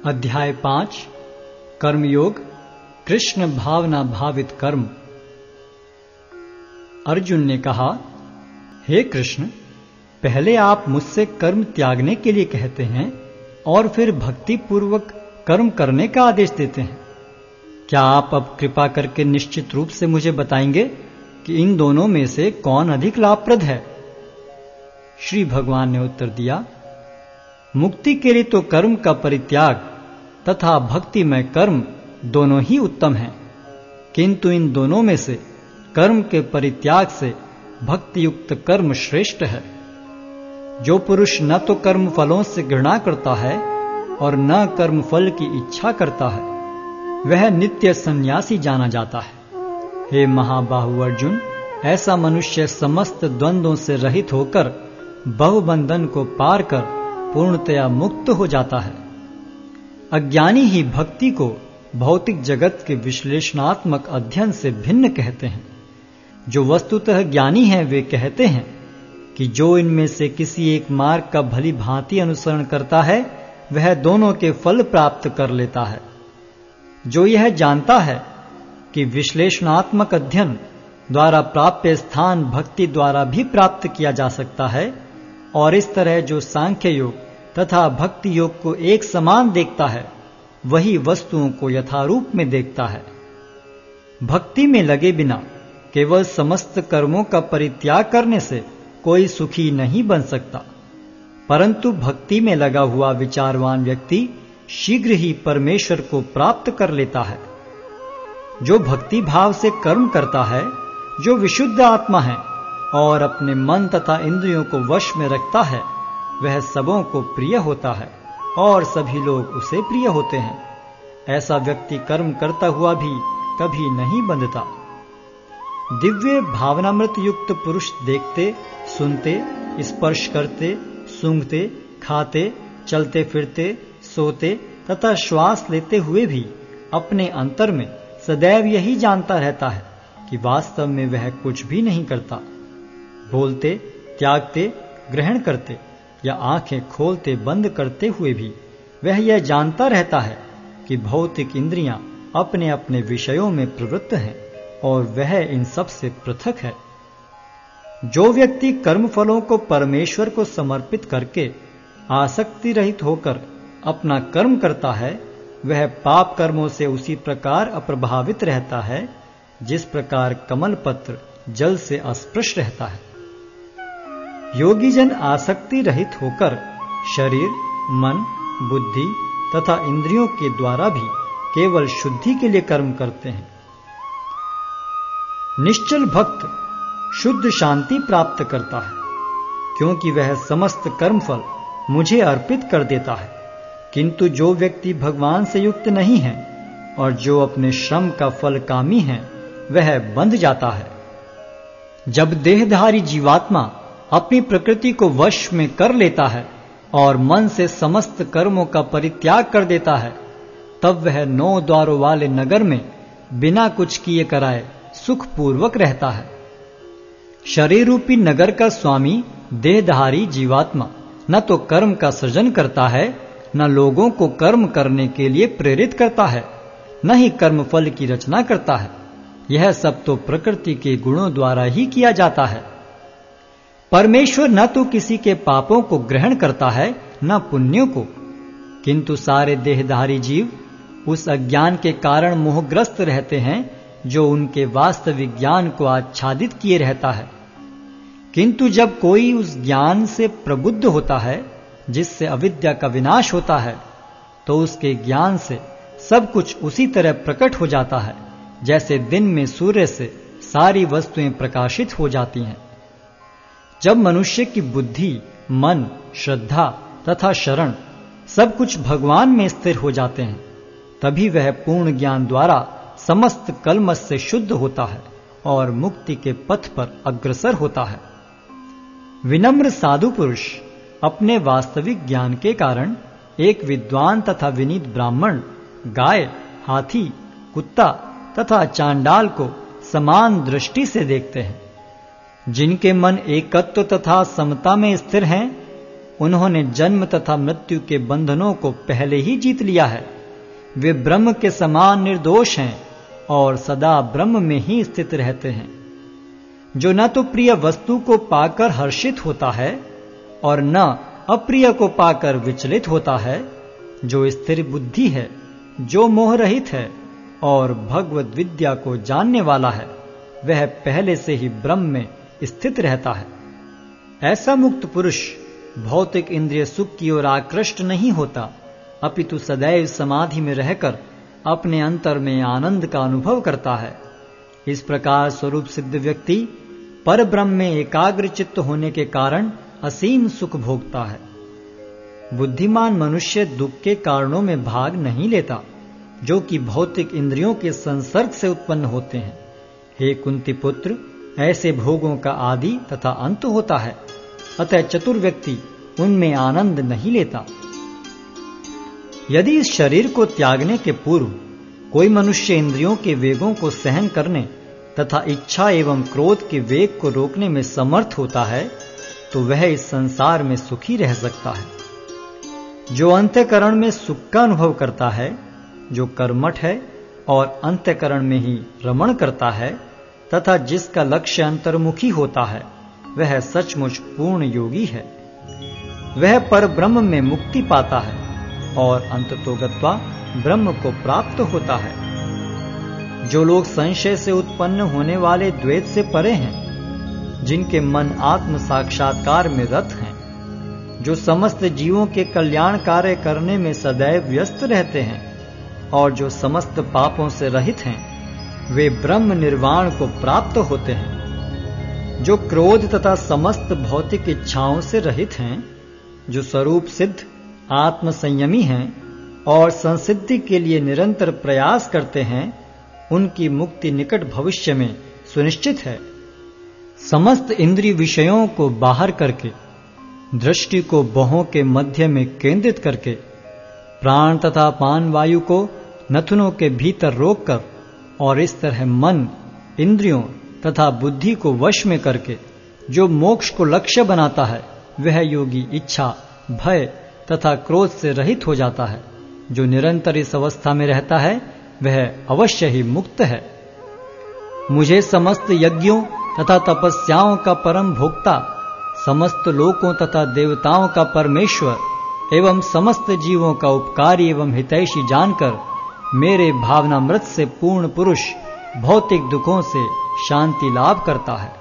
अध्याय 5 कर्मयोग कृष्ण भावना भावित कर्म। अर्जुन ने कहा, हे कृष्ण, पहले आप मुझसे कर्म त्यागने के लिए कहते हैं और फिर भक्ति पूर्वक कर्म करने का आदेश देते हैं। क्या आप अब कृपा करके निश्चित रूप से मुझे बताएंगे कि इन दोनों में से कौन अधिक लाभप्रद है? श्री भगवान ने उत्तर दिया, मुक्ति के लिए तो कर्म का परित्याग तथा भक्ति में कर्म दोनों ही उत्तम हैं, किंतु इन दोनों में से कर्म के परित्याग से भक्ति युक्त कर्म श्रेष्ठ है। जो पुरुष न तो कर्म फलों से घृणा करता है और न कर्म फल की इच्छा करता है, वह नित्य सन्यासी जाना जाता है। हे महाबाहु अर्जुन, ऐसा मनुष्य समस्त द्वंद्वों से रहित होकर बहुबंधन को पार कर पूर्णतया मुक्त हो जाता है। अज्ञानी ही भक्ति को भौतिक जगत के विश्लेषणात्मक अध्ययन से भिन्न कहते हैं। जो वस्तुतः ज्ञानी हैं वे कहते हैं कि जो इनमें से किसी एक मार्ग का भली भांति अनुसरण करता है वह दोनों के फल प्राप्त कर लेता है। जो यह जानता है कि विश्लेषणात्मक अध्ययन द्वारा प्राप्य स्थान भक्ति द्वारा भी प्राप्त किया जा सकता है, और इस तरह जो सांख्य योग तथा भक्ति योग को एक समान देखता है वही वस्तुओं को यथारूप में देखता है। भक्ति में लगे बिना केवल समस्त कर्मों का परित्याग करने से कोई सुखी नहीं बन सकता, परंतु भक्ति में लगा हुआ विचारवान व्यक्ति शीघ्र ही परमेश्वर को प्राप्त कर लेता है। जो भक्ति भाव से कर्म करता है, जो विशुद्ध आत्मा है और अपने मन तथा इंद्रियों को वश में रखता है, वह सबों को प्रिय होता है और सभी लोग उसे प्रिय होते हैं। ऐसा व्यक्ति कर्म करता हुआ भी कभी नहीं बंधता। दिव्य भावनामृत युक्त पुरुष देखते, सुनते, स्पर्श करते, सूंघते, खाते, चलते फिरते, सोते तथा श्वास लेते हुए भी अपने अंतर में सदैव यही जानता रहता है कि वास्तव में वह कुछ भी नहीं करता। बोलते, त्यागते, ग्रहण करते या आंखें खोलते बंद करते हुए भी वह यह जानता रहता है कि भौतिक इंद्रियां अपने अपने विषयों में प्रवृत्त हैं और वह इन सब से पृथक है। जो व्यक्ति कर्म फलों को परमेश्वर को समर्पित करके आसक्ति रहित होकर अपना कर्म करता है, वह पाप कर्मों से उसी प्रकार अप्रभावित रहता है जिस प्रकार कमल पत्र जल से अस्पृश रहता है। योगी जन आसक्ति रहित होकर शरीर, मन, बुद्धि तथा इंद्रियों के द्वारा भी केवल शुद्धि के लिए कर्म करते हैं। निश्चल भक्त शुद्ध शांति प्राप्त करता है, क्योंकि वह समस्त कर्मफल मुझे अर्पित कर देता है। किंतु जो व्यक्ति भगवान से युक्त नहीं है और जो अपने श्रम का फल कामी है, वह बंध जाता है। जब देहधारी जीवात्मा अपनी प्रकृति को वश में कर लेता है और मन से समस्त कर्मों का परित्याग कर देता है, तब वह 9 द्वारों वाले नगर में बिना कुछ किए कराए सुखपूर्वक रहता है। शरीर रूपी नगर का स्वामी देहधारी जीवात्मा न तो कर्म का सृजन करता है, न लोगों को कर्म करने के लिए प्रेरित करता है, न ही कर्म फल की रचना करता है। यह सब तो प्रकृति के गुणों द्वारा ही किया जाता है। परमेश्वर न तो किसी के पापों को ग्रहण करता है न पुण्यों को, किंतु सारे देहधारी जीव उस अज्ञान के कारण मोहग्रस्त रहते हैं जो उनके वास्तविक ज्ञान को आच्छादित किए रहता है। किंतु जब कोई उस ज्ञान से प्रबुद्ध होता है जिससे अविद्या का विनाश होता है, तो उसके ज्ञान से सब कुछ उसी तरह प्रकट हो जाता है जैसे दिन में सूर्य से सारी वस्तुएं प्रकाशित हो जाती हैं। जब मनुष्य की बुद्धि, मन, श्रद्धा तथा शरण सब कुछ भगवान में स्थिर हो जाते हैं, तभी वह पूर्ण ज्ञान द्वारा समस्त कलमश से शुद्ध होता है और मुक्ति के पथ पर अग्रसर होता है। विनम्र साधु पुरुष अपने वास्तविक ज्ञान के कारण एक विद्वान तथा विनीत ब्राह्मण, गाय, हाथी, कुत्ता तथा चांडाल को समान दृष्टि से देखते हैं। जिनके मन एकत्व तथा समता में स्थिर हैं, उन्होंने जन्म तथा मृत्यु के बंधनों को पहले ही जीत लिया है। वे ब्रह्म के समान निर्दोष हैं और सदा ब्रह्म में ही स्थित रहते हैं। जो न तो प्रिय वस्तु को पाकर हर्षित होता है और न अप्रिय को पाकर विचलित होता है, जो स्थिर बुद्धि है, जो मोह रहित है और भगवद विद्या को जानने वाला है, वह पहले से ही ब्रह्म में स्थित रहता है। ऐसा मुक्त पुरुष भौतिक इंद्रिय सुख की ओर आकृष्ट नहीं होता, अपितु सदैव समाधि में रहकर अपने अंतर में आनंद का अनुभव करता है। इस प्रकार स्वरूप सिद्ध व्यक्ति पर ब्रह्म में एकाग्र चित्त होने के कारण असीम सुख भोगता है। बुद्धिमान मनुष्य दुख के कारणों में भाग नहीं लेता, जो कि भौतिक इंद्रियों के संसर्ग से उत्पन्न होते हैं। हे कुंती पुत्र, ऐसे भोगों का आदि तथा अंत होता है, अतः चतुर व्यक्ति उनमें आनंद नहीं लेता। यदि इस शरीर को त्यागने के पूर्व कोई मनुष्य इंद्रियों के वेगों को सहन करने तथा इच्छा एवं क्रोध के वेग को रोकने में समर्थ होता है, तो वह इस संसार में सुखी रह सकता है। जो अंतःकरण में सुख का अनुभव करता है, जो कर्मठ है और अंतःकरण में ही रमण करता है तथा जिसका लक्ष्य अंतर्मुखी होता है, वह सचमुच पूर्ण योगी है। वह पर ब्रह्म में मुक्ति पाता है और अंततोगत्वा ब्रह्म को प्राप्त होता है। जो लोग संशय से उत्पन्न होने वाले द्वैत से परे हैं, जिनके मन आत्म साक्षात्कार में रत हैं, जो समस्त जीवों के कल्याण कार्य करने में सदैव व्यस्त रहते हैं और जो समस्त पापों से रहित हैं, वे ब्रह्म निर्वाण को प्राप्त होते हैं। जो क्रोध तथा समस्त भौतिक इच्छाओं से रहित हैं, जो स्वरूप सिद्ध आत्म संयमी हैं और संसिद्धि के लिए निरंतर प्रयास करते हैं, उनकी मुक्ति निकट भविष्य में सुनिश्चित है। समस्त इंद्रिय विषयों को बाहर करके, दृष्टि को भौहों के मध्य में केंद्रित करके, प्राण तथा पान वायु को नथुनों के भीतर रोककर और इस तरह मन, इंद्रियों तथा बुद्धि को वश में करके जो मोक्ष को लक्ष्य बनाता है, वह योगी इच्छा, भय तथा क्रोध से रहित हो जाता है। जो निरंतर इस अवस्था में रहता है, वह अवश्य ही मुक्त है। मुझे समस्त यज्ञों तथा तपस्याओं का परम भोक्ता, समस्त लोकों तथा देवताओं का परमेश्वर एवं समस्त जीवों का उपकारी एवं हितैषी जानकर मेरे भावनामृत से पूर्ण पुरुष भौतिक दुखों से शांति लाभ करता है।